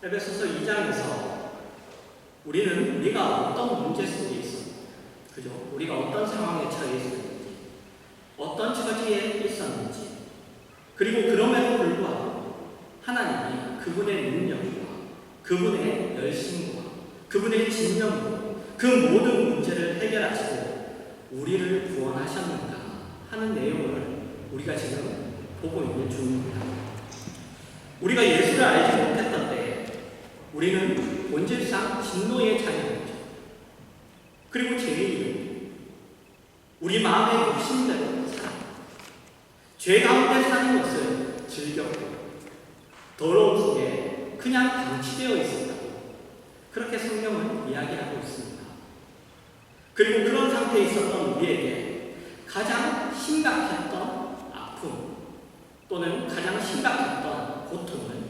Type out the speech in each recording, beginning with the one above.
에베소서 2장에서 우리는 우리가 어떤 문제 속에 있었는지, 그죠? 우리가 어떤 상황에 처해 있었는지, 어떤 처지에 있었는지, 그리고 그럼에도 불구하고 하나님이 그분의 능력과 그분의 열심과 그분의 진정으로 그 모든 문제를 해결하시고 우리를 구원하셨는가 하는 내용을 우리가 지금 보고 있는 중입니다. 우리가 예수를 알지 못했던 때 우리는 본질상 진노의 자녀였죠. 그리고 죄인은 우리 마음의 욕심대로 살아 죄 가운데 사는 것을 즐겼고 더러움 속에 그냥 방치되어 있었다고 그렇게 성경은 이야기하고 있습니다. 그리고 그런 상태에 있었던 우리에게 가장 심각했던 아픔 또는 가장 심각했던 고통은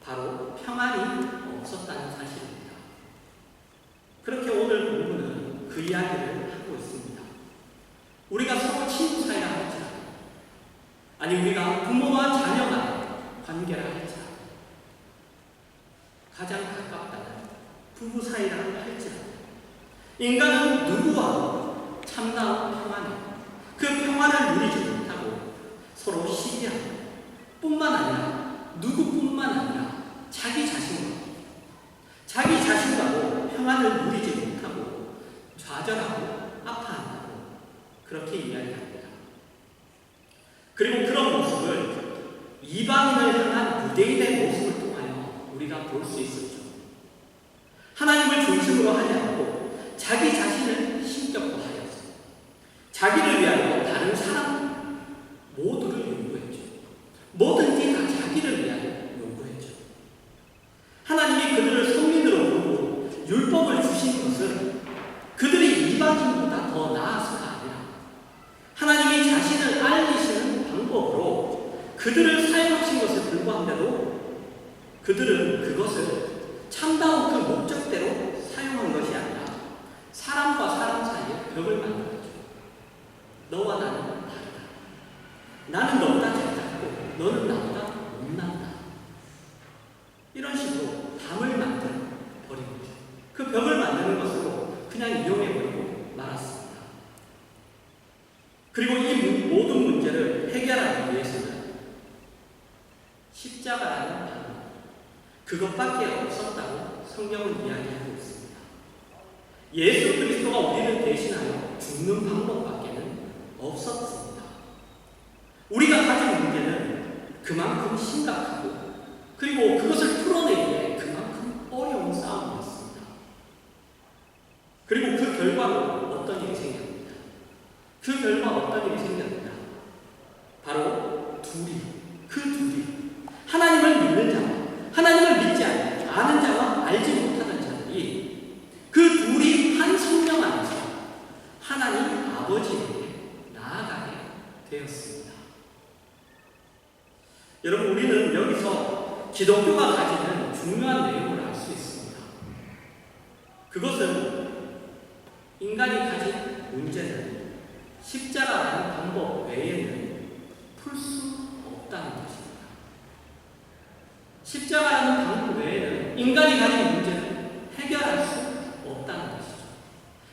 바로 평안이 없었다는 사실입니다. 그렇게 오늘 본문은 그 이야기를 하고 있습니다. 우리가 서로 친구 사이라 할지라도, 아니 우리가 부모와 자녀 간의 관계라 할지라도, 가장 가깝다는 부부 사이라 할지라도, 인간은 누구와 참다운 평안을, 그 평안을 누리지 못하고 서로 시기하고 뿐만 아니라 누구뿐만 아니라 자기 자신과도 평안을 누리지 못하고 좌절하고 아파한다고 그렇게 이야기합니다. 그리고 그런 모습을 이방인을 향한 유대인의 모습을 통하여 우리가 볼 수 있었죠. 하나님을 중심으로 하지 않고 자기 자신을 신격화하여서 자기를 위하여 다른 사람 모두를 요구했죠. 뭐든지 다 자기를 위하여 요구했죠. 하나님이 그들을 성민으로 부르고 율법을 주신 것은 그들이 이방인보다 더 나아서가 아니라 하나님이 자신을 알리시는 방법으로 그들을 사용하신 것에 불과한데도 그들은 그것을 참다운 그 목적대로 사용한 것이 아니라 사람과 사람 사이에 벽을 만들었죠. 너와 나는 다르다. 나는 너보다 잘 작고 너는 나보다 못난다. 이런 식으로 담을 만들어 버린 거죠. 그 벽을 만드는 것으로 그냥 이용해버리고 말았습니다. 그리고 이 모든 문제를 해결하기 위해서는 십자가라는 단어, 그것밖에 없었다고 성경은 이야기하고 있습니다. 예수 그리스도가 우리를 대신하여 죽는 방법밖에는 없었습니다. 우리가 가진 문제는 그만큼 심각하고 그리고 그것을 풀어내기에 그만큼 어려운 싸움이었습니다. 그리고 그 결과로 어떤 일이 생겼습니다. 그 결과 어떤 일이 생겼습니다. 바로 그 둘이 하나님을 믿는 자와 하나님을 믿지 않는 자와 알지 못하는 자들이 그 둘이 한 성령 안에서 하나님 아버지에게 나아가게 되었습니다. 여러분, 우리는 여기서 기독교가 가지는 중요한 내용을 알 수 있습니다. 그것은 인간이 가진 문제는 십자가라는 방법 외에는 풀 수 없다는 것입니다. 십자가라는 방법 외에는 인간이 가진 문제는 해결할 수 없다는 것이죠.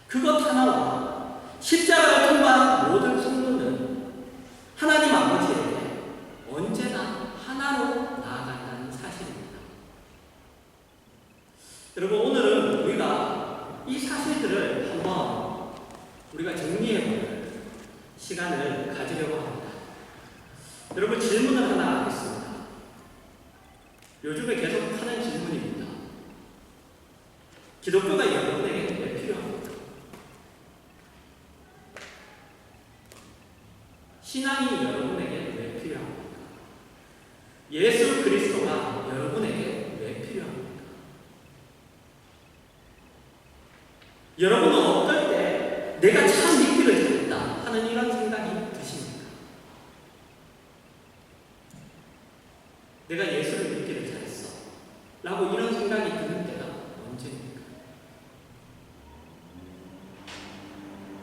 그것 하나와 십자가를 통과한 모든 성도는 하나님 아버지에게 언제나 하나로 나아간다는 사실입니다. 여러분, 오늘은 우리가 이 사실들을 한번 우리가 정리해보는 시간을 가지려고 합니다. 여러분, 질문을 하나 하겠습니다. 요즘에 계속 하는 질문입니다. 기독교가 여러분에게 왜 필요합니까? 신앙이 여러분에게 왜 필요합니까? 예수 그리스도가 여러분에게 왜 필요합니까? 여러분은 어떨 때 내가 참 믿기를 잘했다 하는 이런 생각이 드십니까? 내가 예수를 믿기를 잘했어 라고 이런 생각이 드는 때가 언제입니까?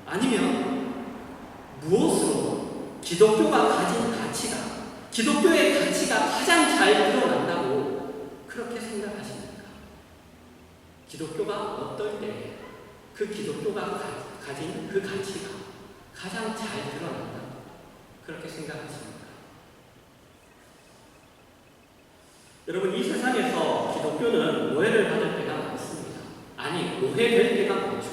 아니면 무엇으로 기독교가 가진 가치가, 기독교의 가치가 가장 잘 드러난다고 그렇게 기독교가 어떨 때 그 기독교가 가진 그 가치가 가장 잘 드러난다. 그렇게 생각하십니까? 여러분, 이 세상에서 기독교는 오해를 받을 때가 많습니다. 아니, 오해될 때가 많죠.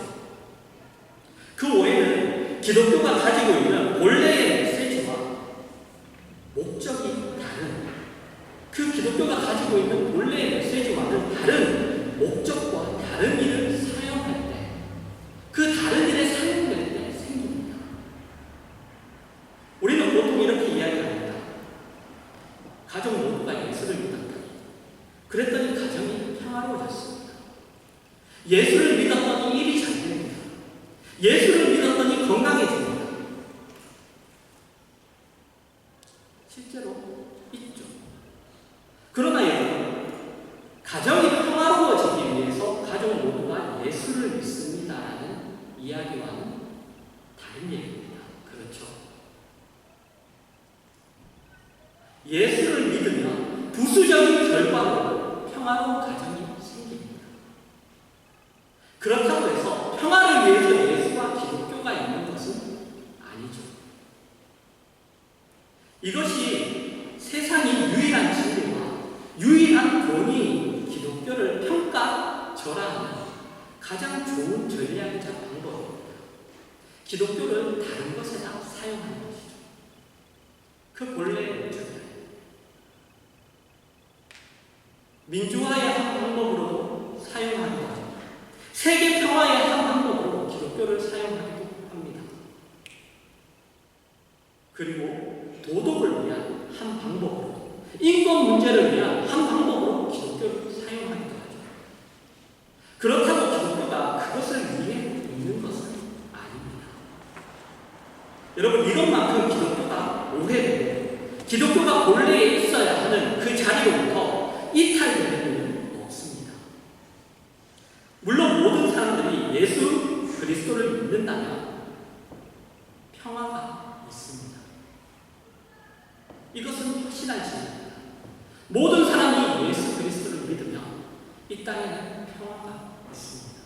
그 오해는 기독교가 가지고 있는 본래의 메시지와 목적이 다른, 그 기독교가 가지고 있는 본래의 메시지와는 다른 목적과 다른 일을 사용할 때, 그 다른 일에 사용될 때 생깁니다. 우리는 보통 이렇게 이야기합니다. 가족 모두가 예수를 믿었다. 그랬더니 가정이 평화로워졌습니다. 예수를 믿었더니 일이 잘 됩니다. 예수를 믿었더니 건강해집니다. 실제로 있죠. 그러나 여러분, 가정이 평화로워지기 위해서 가족 모두가 예수를 믿습니다라는 이야기와는 다른 얘기입니다. 그렇죠? 예수를 믿으면 부수적인 결과로 평화로운 가정이 생깁니다. 그렇다고 해서 평화를 위해서 예수와 기독교가 있는 것은 아니죠. 이것이 세상이 유일한 진리와 유일한 권위인 기독교를 평가절하하는 가장 좋은 전략이자 방법입니다. 기독교를 다른 것에다 사용하는 것이죠. 그 본래의 목적이에요. 민주화의 한 방법으로도 사용하기도 하죠. 세계 평화의 한 방법으로 기독교를 사용하기도 합니다. 그리고 도덕을 위한 한 방법으로, 인권 문제를 위한 한 방법으로 기독교를 사용하기도 하죠. 그렇다고 기독교가 그것을 위해 있는 것은 아닙니다. 여러분, 이것만큼 기독교가 오해되고 기독교가 본래에 있어야 하는 그 자리로부터 이탈되는 일은 없습니다. 물론 모든 사람들이 예수 그리스도를 믿는다면 평화가 있습니다. 이것은 확실한 진리입니다. 모든 사람이 예수 그리스도를 믿으면 이 땅에는 평화가 있습니다.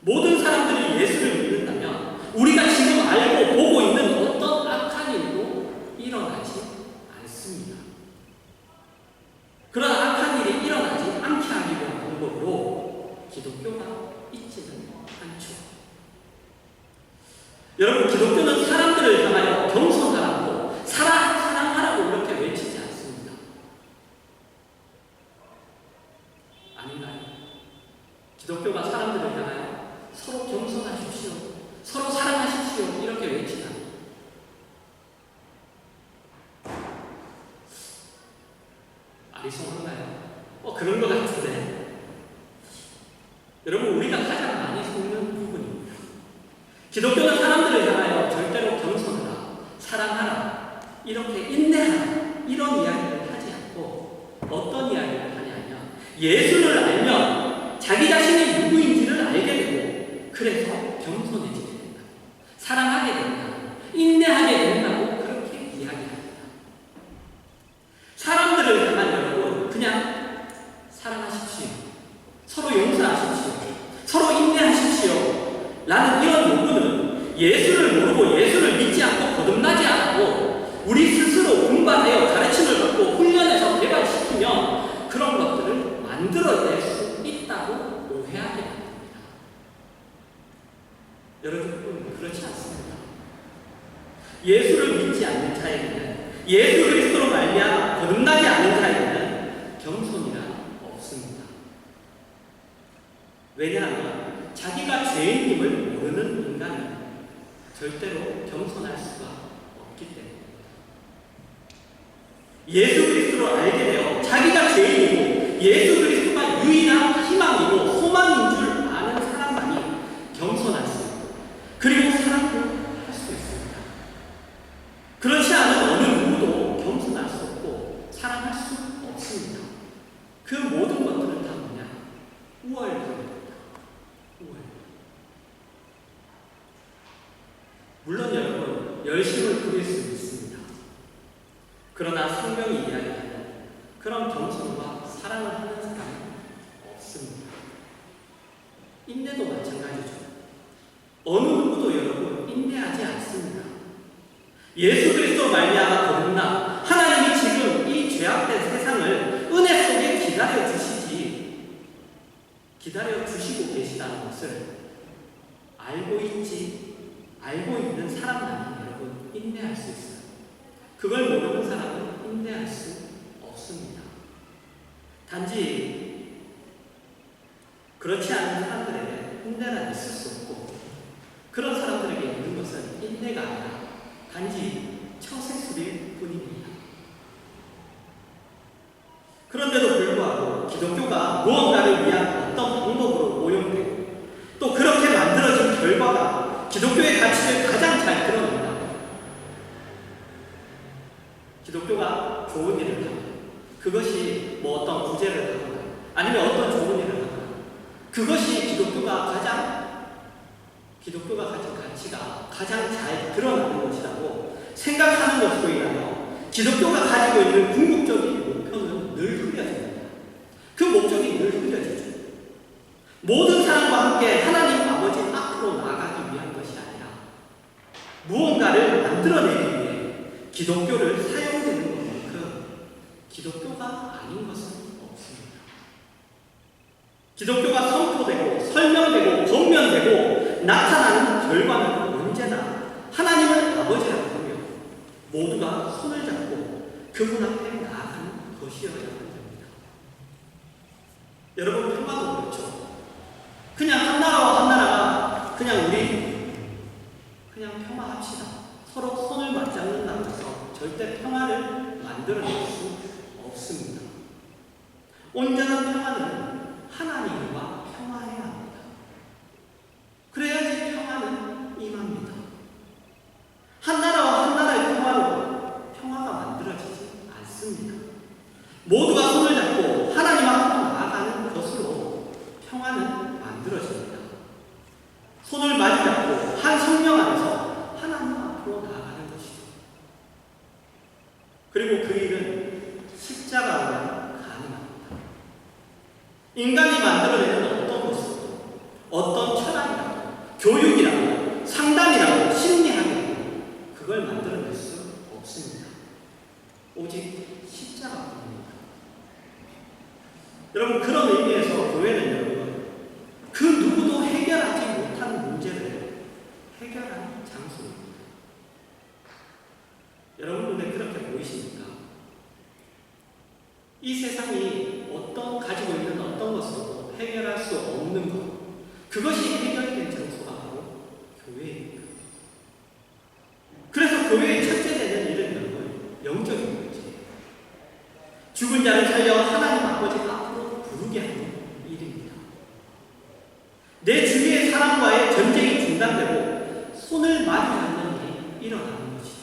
모든 사람들이 예수를 믿는다면 우리가 지금 알고 보고 있는 어떤 악한 일도 일어나지 않습니다. 그런 악한 일이 일어나지 않게 하기 위한 방법으로 기독교가 있지는 않죠. 여러분, 기독교는 사람들을 향하여 겸손하라고, 사랑하라고 이렇게 외치지 않습니다. 아닌가요? 기독교가 사람들을 향하여 서로 겸손하십시오, 서로 사랑하십시오 이렇게 외치잖아요. 아리송한가요? 그런 것 같은데. 여러분, 우리가 가장 많이 속는 부분입니다. 기독교는 사람들을 향하여 절대로 겸손하라, 사랑하라, 이렇게 인내하라 이런 이야기를 하지 않고 어떤 이야기를 하냐면, 예수를 알면 자기 자신이 누구인지를 알게 되고 그래서 겸손해지게 된다, 사랑하게 된다, 인내하게 된다고 그렇게 이야기합니다. 사람들을 향한 여러분, 그냥 사랑하십시오, 서로 용서하십시오, 서로 인내하십시오 라는 이런 요구는 예수를 모르고 예수를 믿지 않고 거듭나지 않고 우리 스스로 분반하여 가르침을 받고 훈련해서 개발시키면 그런 것들을 만들어낼 수 있다고 오해하게 됩니다. 여러분, 그렇지 않습니다. 예수를 믿지 않는 자에게는, 예수 그리스도로 말미암아 거듭나지 않는 자에게는 겸손이란 없습니다. 왜냐하면 자기가 죄인임을 모르는 인간은 절대로 겸손할 수가 없기 때문입니다. 예수 그리스도를 알게 되어 자기가 죄인이고 예수 그리스도가 유일한 희망이고 소망인 줄 아는 사람만이 겸손할 수 있고 그리고 사랑도 할 수 있습니다. 그렇지 않은 어느 누구도 겸손할 수 없고 사랑할 수 없습니다. 그 모든 것들은 다 뭐냐? 우월감입니다. 우월. 물론 여러분, 열심을 부릴 수 있습니다. 그러나 성경이 이야기하는 그런 겸손과 사랑을 하는 사람은 없습니다. 인내도 마찬가지죠. 어느 누구도 여러분 인내하지 않습니다. 예수 그리스도 말미암아 거듭나 하나님이 지금 이 죄악된 세상을 은혜 속에 기다려 주시고 계시다는 것을 알고 있는 사람만이 여러분 인내할 수 있어요. 그걸 모르는 사람은 인내할 수 없습니다. 단지 그렇지 않은 사람들에게 인내는 있을 수 없고, 그런 사람들에게 있는 것은 인내가 아니라 단지 처세술일 뿐입니다. 그런데도 불구하고 기독교가 무언가를 위한 어떤 방법으로 오용되고 또 그렇게 만들어진 결과가 기독교의 가치를 가장 잘 드러낸다. 기독교가 좋은 일을 하고, 그것이 뭐 어떤 구제를 하거나 아니면 어떤 좋은 일을 하거나, 그것이 기독교가 가진 가치가 가장 잘 드러나는 것이라고 생각하는 것으로 인하여 기독교가 가지고 있는 궁극적인 목표는 늘 흐려집니다. 그 목적이 늘 흐려지죠. 모든 사람과 함께 하나님 아버지 앞으로 나아가기 위한 것이 아니라 무언가를 만들어내기 위해 기독교를 사용되는 것만큼 기독교가 아닌 것은 없습니다. 기독교가 선포되고 설명되고 권면되고 나타나는 결과는 언제나 하나님을 아버지라고 부르며 모두가 손을 잡고 그분 앞에 나아가는 것이어야 합니다. 여러분, 평화도 그렇죠. 그냥 한 나라와 한 나라가 그냥 평화합시다, 서로 손을 맞잡는다고 해서 절대 평화를 만들어낼 수 없습니다. 온전한 평화는 하나님과 평화해야 합니다. 그래야지 평화는 임합니다. 한 나라와 한 나라의 평화로 평화가 만들어지지 않습니다. 모두가 손을 잡고 하나님 앞으로 나아가는 것으로 평화는 만들어집니다. 손을 마주 잡고 한 성령 안에서 하나님 앞으로 나아가는 것이죠. 그리고 그 일은 십자가로만 가능합니다. 인간이 만들어내는 어떤 것으로, 어떤 철학이라고, 교육이라고, 상담이라고, 심리학이라고 그걸 만들어낼 수 없습니다. 오직 십자가뿐입니다. 여러분, 그런 의미에서 교회는 여러분 그 누구도 해결하지 못하는 문제를 해결하는 장소입니다. 여러분 눈에 그렇게 보이십니까? 이 세상이 가지고 있는 어떤 것으로도 해결할 수 없는 것, 그것이 해결된 장소가 바로 교회입니다. 그래서 교회의 첫째 되는 일은 여러분 영적인 문제예요. 죽은 자를 살려 하나님 아버지 앞으로 부르게 하는 일입니다. 내 주위의 사람과의 전쟁이 중단되고 손을 마주 잡는 일이 일어나는 것이죠.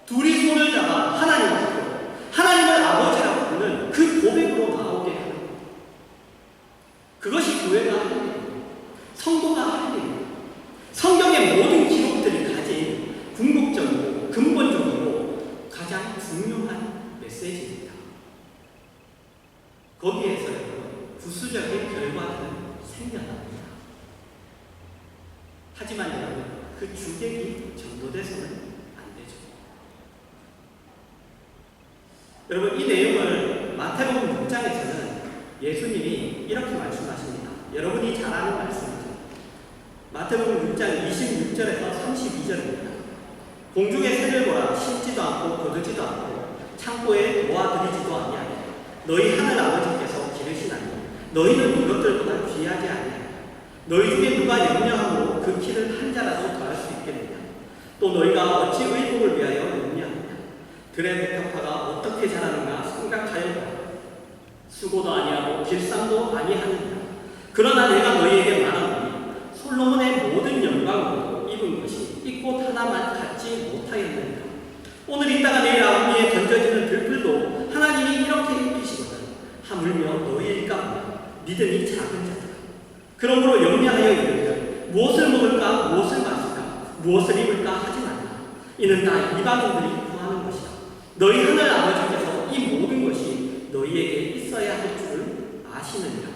둘이 손을 잡아 하나님 앞으로, 하나님을 아버지라고 부르는 그 고백으로 나오게 하는 것, 그것이 교회가 하는 일입니다. 성도가 하는 일입니다. 성경의 모든 기록들이 가진 궁극적이고 근본적이고 가장 중요한 메시지입니다. 거기에서 부수적인 결과는 생겨납니다. 하지만 여러분, 그 주객이 전도돼서는 안 되죠. 여러분, 이 내용을 마태복음 6장에서는 예수님이 이렇게 말씀하십니다. 여러분이 잘 아는 말씀이죠. 마태복음 6장 26절에서 32절입니다. 공중의 새를 보라, 심지도 않고 거두지도 않고 창고에 모아들이지도 아니하니 너희 하늘 아버지께서 기르시나니 너희는 이것들보다 귀하지 아니하니 너희 중에 누가 염려함으로 그 키를 한 자라도 더할 수 있겠느냐? 또 너희가 어찌 의복을 위하여 염려하느냐? 들의 백합화가 어떻게 자라는가 생각하여 보라. 수고도 아니하고 길쌈도 아니하느냐? 그러나 내가 너희에게 말하노니 솔로몬의 모든 영광으로 입은 것이 이 꽃 하나만 갖지 못하였느니라. 오늘 있다가 내일 아궁이에 던져지는 들풀도 하나님이 이렇게 입히시거든. 하물며 너희일까 보냐? 믿음이 작은 자들아. 그러므로 염려하여 이르기를 무엇을 먹을까, 무엇을 마실까, 무엇을 입을까 하지 말라. 이는 다 이방인들이 구하는 것이다. 너희 하늘 아버지께서 이 모든 것이 너희에게 있어야 할 줄을 아시느니라.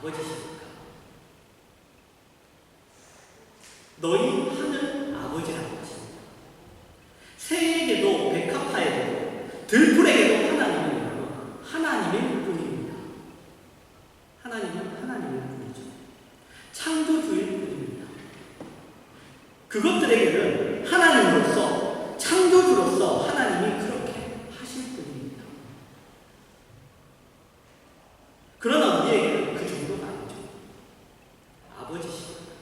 아버지십니까? 너희 하늘 아버지라는 것입니다. 새에게도 백합화에게도 들풀에게도 하나님은 하나님일 뿐입니다. 하나님은 하나님일 뿐이죠. 창조주일 뿐입니다. 그것들에게는 하나님으로서 창조주로서 하나님이 그렇게 하실 뿐입니다. 그러나 우리에게는 그 정도가 아니죠. 아버지십니다.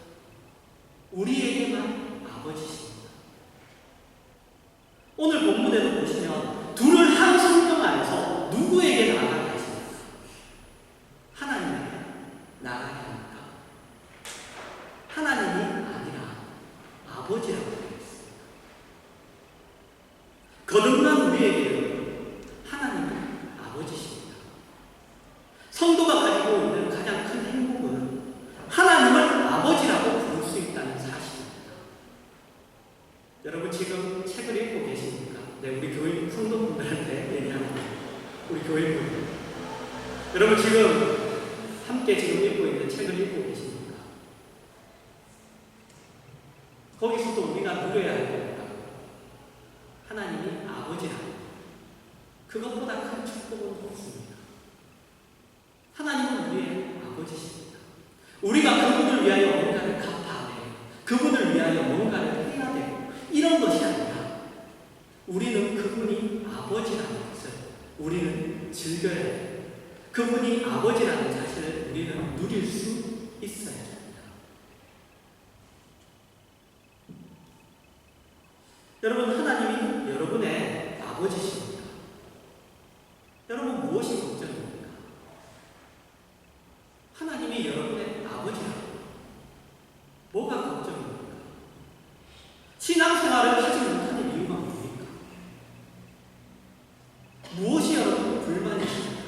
우리에게만 아버지십니다. 오늘 본문에도 보시면 둘을 한 성령 안에서 누구에게 나가게 하십니까? 하나님에게 나가게 합니까? 하나님이 아니라 아버지라고 되어 있습니다. 거듭난 우리에게는 하나님은 아버지십니다. 성도가 가지고 있는 가장 큰 행복은 하나님을 아버지라고 부를 수 있다는 사실입니다. 여러분 지금 책을 읽고 계십니까? 네, 우리 교인 성도분들한테 얘기합니다. 우리 교인분들. 여러분 지금 함께 지금 읽고 있는 책을 읽고 계십니까? 거기서도 우리가 누려야 할 겁니다. 하나님이 아버지라고. 그것보다 큰 축복은 없습니다. 하나님은 우리의 아버지십니다. 우리가 그분을 위하여 뭔가를 갚아야 되고 그분을 위하여 뭔가를 해야 되고 이런 것이 아니라 우리는 그분이 아버지라는 것을 우리는 즐겨야 해요. 그분이 아버지라는 사실을 우리는 누릴 수 있어야 합니다. 여러분 하나님이 여러분의 아버지십니다. 여러분 무엇이 걱정입니까? 하나님이 여러분의 아버지라고. 뭐가 걱정입니까? 신앙생활을 하지 못하는 이유가 뭡니까? 무엇이 여러분 불만이십니까?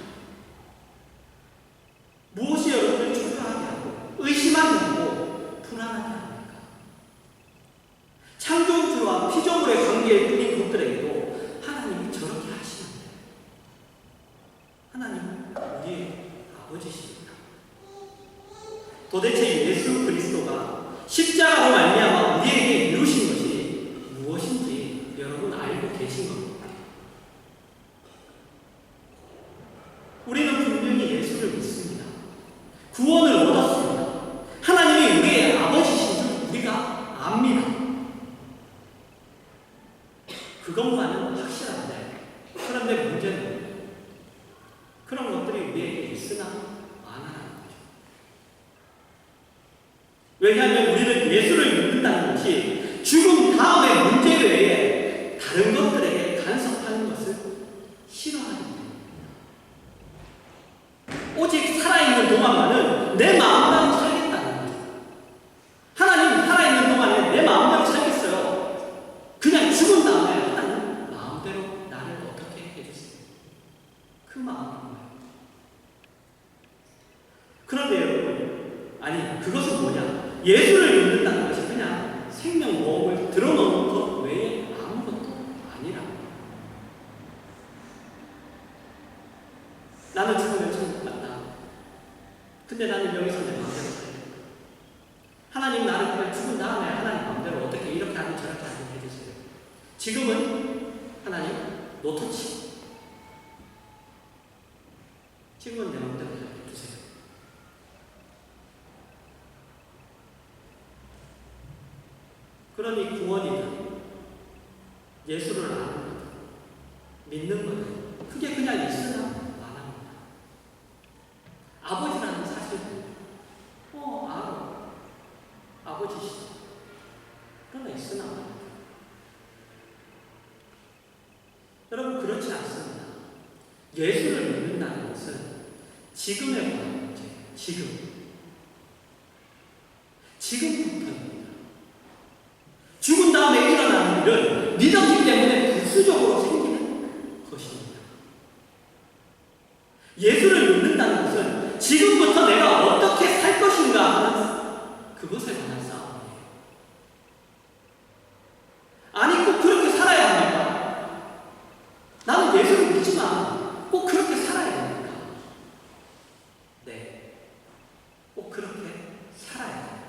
무엇이 여러분을 초조하게 하고 의심하게 하고 불안하게 합니까? 창조주와 피조물의 관계에 뿐인 것들에게도 하나님이 저렇게 하시는데 하나님은 우리의 아버지십니다. 도대체 예수 그리스도가 십자가로 말미암아 우리에게 이루신 것이 무엇인지 여러분 알고 계신 겁니까? 우리는 분명히 예수를 믿습니다. 구원을 얻었습니다. 하나님이 우리의 아버지신 줄 우리가 압니다. 그것만은 확실한데 그런데 문제는 그런 것들이 우리에게 있으나 많아. 왜냐하면 우리는 예수를 믿는다는 것이 죽음 다음의 문제 외에 다른 것들에게 간섭하는 것을 싫어하기 때문입니다. 오직 살아있는 동안만은 내 마음대로 살겠다는 거죠. 하나님 살아있는 동안에 내 마음대로 살겠어요. 그냥 죽은 다음에 하나님 마음대로 나를 어떻게 해주세요. 그 마음인 거예요. 그런데 여러분 아니 그것은 뭐냐? 예수를 믿는다는 것이 그냥 생명보험을 들어놓는 것 외에 아무것도 아니라 나는 죽으면 천국 간다. 근데 나는 여기서 내 마음대로 살겠다. 하나님 나를 그냥 죽은 다음에 하나님 마음대로 어떻게 이렇게 하고 저렇게 하고 해주세요. 지금은 하나님 노터치. 지금은 내 마음대로 해주세요. 그러니 구원이든 예수를 아는 거든 믿는 거든 그게 그냥 있으나 마나입니다. 아버지라는 사실은 알아. 아버지시죠. 그러나 있으나 마나. 여러분 그렇지 않습니다. 예수를 믿는다는 것은 지금에 관한 문제예요. 지금부터입니다. 죽은 다음에 일어나는 일은 믿었기 때문에 부수적으로 생기는 것입니다. 예수를 믿는다는 것은 지금부터 내가 어떻게 살 것인가 하는 그것에 관한 싸움이에요. 아니 꼭 그렇게 살아야 합니까? 나는 예수를 믿지만 꼭 그렇게 살아야 됩니까? 네. 살아야 됩니다.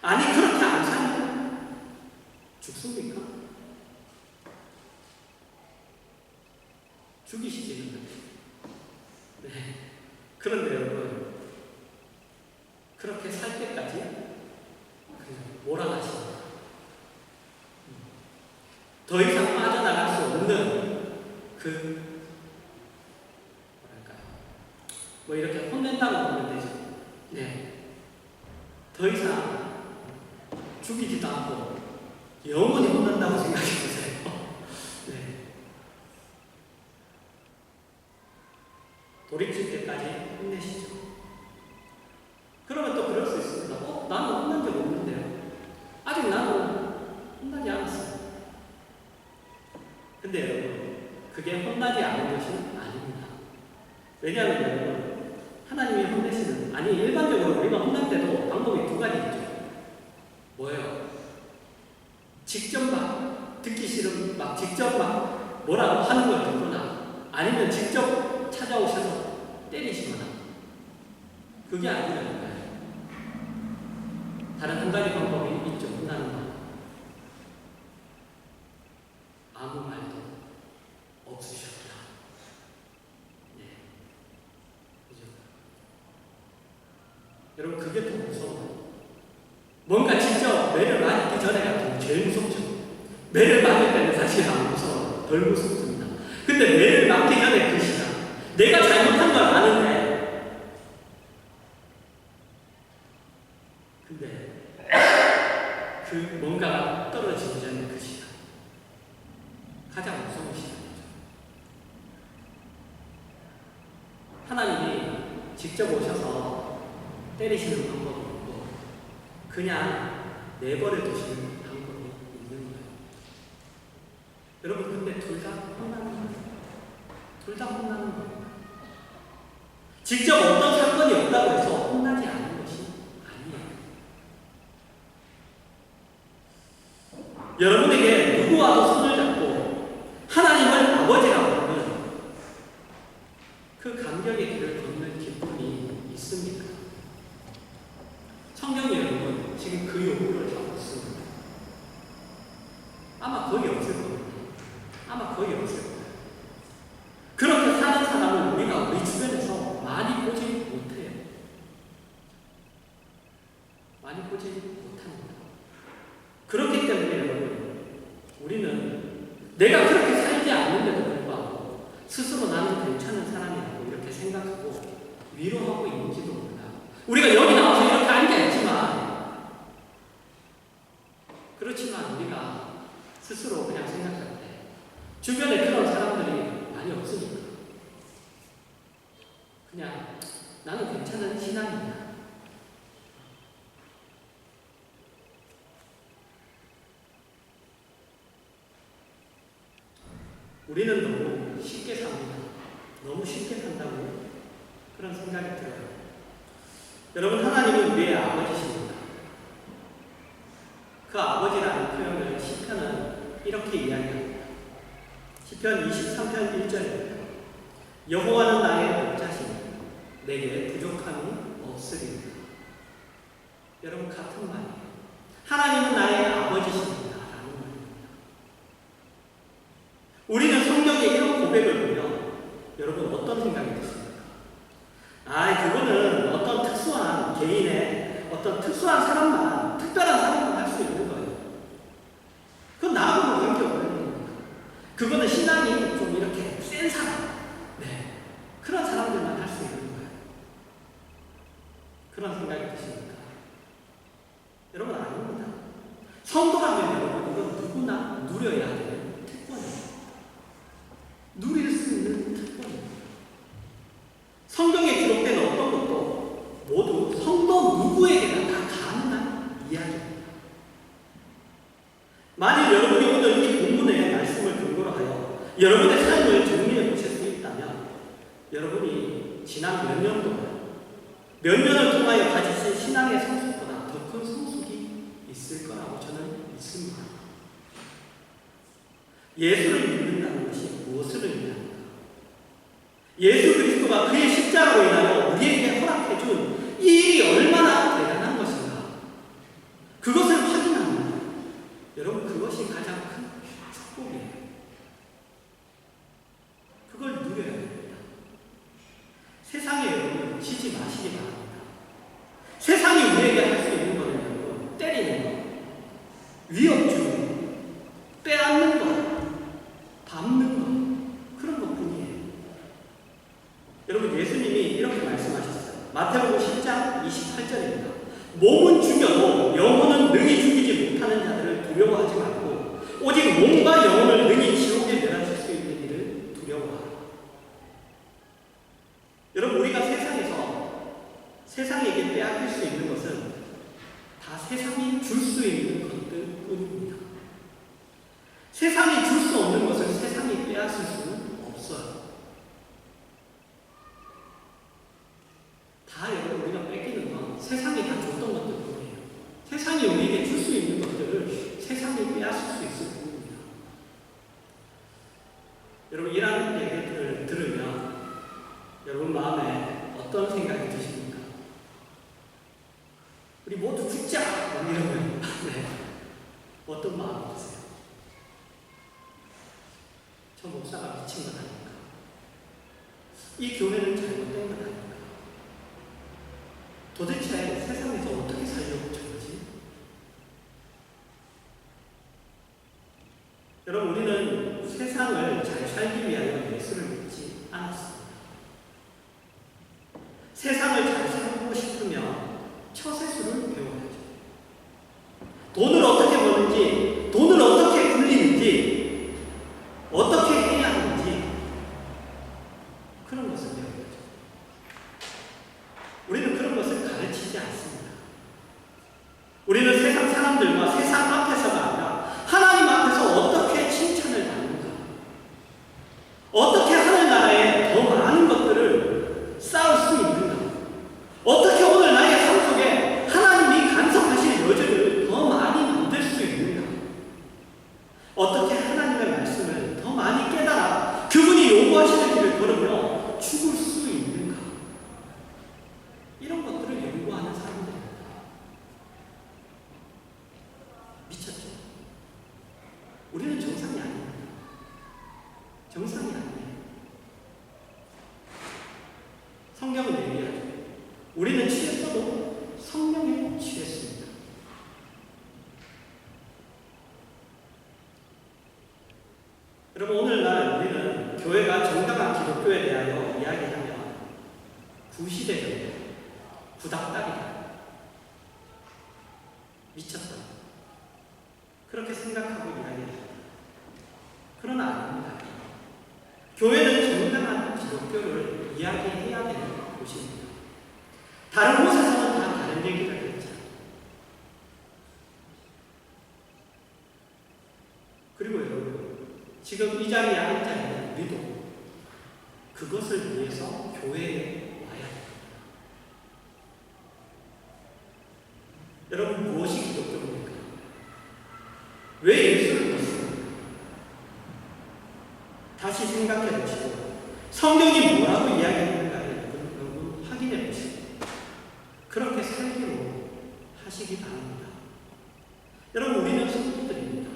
아니 그렇게 안 살면 죽습니까? 죽이시지는 않으시죠. 네. 그런데 여러분, 그렇게 살 때까지 그냥 몰아가십니다. 더 이상 빠져나갈 수 없는 뭐 이렇게 혼낸다고 보면 되죠. 네. 더 이상 죽이지도 않고 영원히 혼난다고 생각해 보세요. 네. 돌이킬 때까지 혼내시죠. 그러면 또 그럴 수 있습니다. 나는 혼난 적 없는데요. 아직 나는 혼나지 않았어요. 근데 여러분, 그게 혼나지 않은 것이 아닙니다. 왜냐하면 여러분, 하나님이 혼내시는, 아니 일반적으로 우리가 혼날 때도 방법이 두 가지 있죠. 뭐예요? 직접 막 듣기 싫은 직접 뭐라고 하는 걸 듣거나, 아니면 직접 찾아오셔서 때리시거나, 그게 아니라는 거예요. 다른 한 가지 방법이 있죠. 혼나는 방. 아무 말도 없으셨다. 네. 그죠? 여러분, 그게 더 무서워요. 뭔가 진짜 매를 맞기 전에가 제일 무섭죠. 매를 맞을 때는 사실 안 무서워요. 덜 무섭습니다. 근데 매를 맞기 전에 그 시간, 내가 잘못한 걸 아는데, 근데 그 뭔가 떨어지기 전에 그 시간, 가장 무서운 시간이죠. 하나님이 직접 오셔서 때리시는 방법이 있고, 그냥 내버려 두시는 방법이 있는 거예요. 여러분, 근데 둘 다 혼나는 거예요. 둘 다 혼나는 거예요. 직접 어떤 사건이 없다고 해서 혼나지 않은 것이 아니에요. 여러분에게 누구와도 손을 잡고 하나님을 아버지라고 하면 그 감격의 길을 걷는 기쁨이 있습니까? 성경이 여러분 지금 그 요구를 하고 있습니다. 아마 거의 없을 겁니다. 아마 거의 없을 거예요. 그렇게 사는 사람을 우리가 우리 주변에서 많이 보지 못해요. 많이 보지 못합니다. 그렇기 때문에 여러분, 우리는 내가 그렇게 살지 않는데도 불구하고 스스로 나는 괜찮은 사람이라고 이렇게 생각하고 위로하고 있는지도 몰라요. 우리가 여기 나와서 이렇게 앉아있지만, 그렇지만 우리가 스스로 그냥 생각할 때 주변에 그런 사람들이 많이 없으니까 그냥 나는 괜찮은 신앙이야. 우리는 너무 쉽게 삽니다. 너무 쉽게 산다고 그런 생각이 들어요. 여러분, 하나님은 우리의 아버지십니다. 그 아버지라는 표현을 시편은 이렇게 이야기합니다. 시편 23편 1절입니다. 여호와는 나의 목자시니 내게 부족함이 없으리이다. 여러분, 같은 말이에요. 하나님은 나의 아버지십니다. 라는 말입니다. 우리는 성경에 이런 고백을 보면 여러분 어떤 생각이 드십니까? 그거는 어떤 특수한 개인의 어떤 특수한 사람만, 특별한 사람만 할 수 있는 거예요. 그건 나하고는 관계 없는 겁니다. 그거는 신앙이 좀 이렇게 센 사람, 그런 사람들만 할 수 있는 거예요. 그런 생각이 드십니까? 여러분, 아닙니다. 성도라면 여러분, 이건 누구나 누려야 되는 특권이에요. 누릴 수 있는 특권입니다. 성경에 기록된 어떤 것도 모두 성도 누구에게나 다 가능한 이야기입니다. 만일 여러분이 오늘 이 본문의 말씀을 근거로 하여 여러분의 삶을 정리해 보실 수 있다면, 여러분이 지난 몇 년을 통하여 가지신 신앙의 성숙보다 더 큰 성숙이 있을 거라고 저는 믿습니다. 예수를 믿는다는 것이 무엇을 의미합니까? 예수 그리스도가 그의 십자가로 인하여 우리에게 허락해준 지지 마시기 바랍니다. 세상이 우리에게 할 수 있는 거는 때리는 거, 위협 주는 거, 빼앗는 거, 밟는 거, 그런 것뿐이에요. 여러분, 예수님이 이렇게 말씀하셨어요. 마태복음 10장 28절입니다. 몸은 죽여도 영혼은 능히 죽이지 못하는 자들을 두려워하지 말고 오직 몸과 영혼을 능히 지옥에 멸하실 수 있는 일을 두려워하라. 여러분, 우리가 세상에게 빼앗길 수 있는 것은 다 세상이 줄 수 있는 것들 뿐입니다. 세상이 줄 수 없는 것을 세상이 빼앗을 수는 없어요. 다 여러분, 우리가 뺏기는 건 세상이 다 줬던 것들 뿐이에요. 세상이 우리에게 줄 수 있는 것들을 세상이 빼앗을 수 있을 뿐입니다. 여러분, 이런 얘기를 들으면 여러분 마음에 어떤 생각이 드십니까? 우리 모두 죽자! 이러면 네. 어떤 마음이 드세요? 저 목사가 미친 것 아닙니까? 이 교회는 잘못된 것 아닙니까? 도대체 세상에서 어떻게 살려고 저러지? 여러분, 우리는 세상을 잘 살기 위하여 예수를 믿지 않았습니다. 세상을 잘 살고 싶으면 처세술을 배워야죠. 돈을 어떻게 버는지, 돈을 어떻게 굴리는지, 어떻게 해야 하는지 그런 것을 배워야죠. 우리는 그런 것을 가르치지 않습니다. 우리는 세상 사람들과 세상 앞에서가 아니라 하나님 앞에서 어떻게 칭찬을 받는가, 어떻게 하늘나라에 더 많은 것들을 쌓을 수 있는가, 어떻게 오늘 나의 삶 속에 하나님이 간섭하실 여지를 더 많이 만들 수 있는가, 어떻게 하나님의 말씀을 더 많이 깨달아 그분이 요구하시는 길을 걸으며 죽을 수 있는가, 이런 것들을 연구하는 사람들입니다. 미쳤죠? 우리는 정상이 아닙니다. 정상이 아니에요. 성경은 얘기하죠. 우리는 취했어도 성령에 취했습니다. 여러분, 오늘날 우리는 교회가 정당한 기독교에 대하여 이야기하면 구시대적이다, 구닥다리다, 미쳤다, 그렇게 생각하고 이야기합니다. 그러나 아닙니다. 교회는 정당한 기독교를 이야기해야 되는 곳입니다. 다른 곳에서는 다 다른 얘기를 했죠. 그리고 여러분, 지금 이 자리에 앉아 있는 우리도 그것을 위해서 교회에 와야 합니다. 여러분, 무엇이 기독교입니까? 왜 예수를 믿습니까? 다시 생각해 보시고 성경이 뭐라고 이야기하는가를 여러분 확인해 보시고 그렇게 살기로 하시기 바랍니다. 여러분, 우리는 성도들입니다.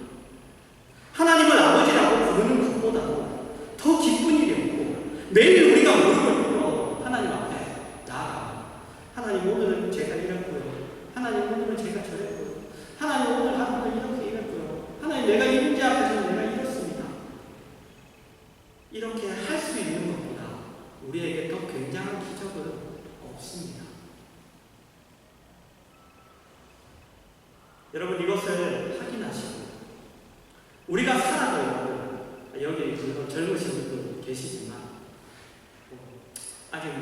하나님을 아버지라고 부르는 것보다도 더 기쁜 일이 없고 매일 우리가 무릎을 꿇어 하나님 앞에 나아가 하나님, 오늘은 제가 이랬고요. 하나님, 오늘은 제가 저랬고요. 하나님, 오늘 하루는 이렇게 이랬고요. 하나님, 내가 이 문제 앞에서 내가 이렇습니다. 이렇게 할 수 있는 것보다 우리에게 더 굉장한 기적은 없습니다. 여러분, 이것을 확인하시고 우리가 살아가요. 여기 젊으신 분들 계시지만 아직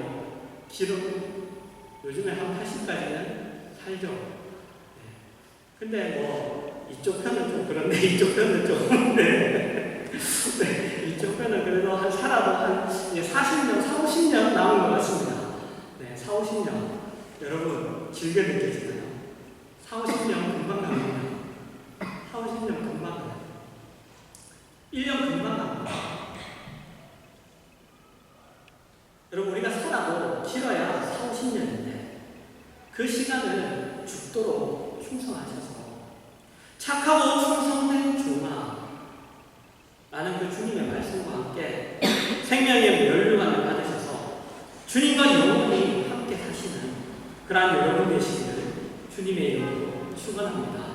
기록 요즘에 한 80까지는 살죠. 근데 이쪽 편은 좀 그런데 이쪽 편은 좀 네. 이쪽 편은 그래도 살아도 한 40년, 40, 50년 남은 것 같습니다. 네, 40, 50년. 여러분, 즐겨 느끼시나요? 40, 50년 금방 갑니다. 40, 50년 금방 가요. 1년 금방 갑니다. 여러분, 우리가 살아도 길어야 40, 50년인데 그 시간을 죽도록 충성하셔서 착하고 충성된 종아 라는 그 주님의 말씀과 함께 생명의 면류관을 받으셔서 주님과 영원히 그러한 여러분 되시기를 주님의 이름으로 축원합니다.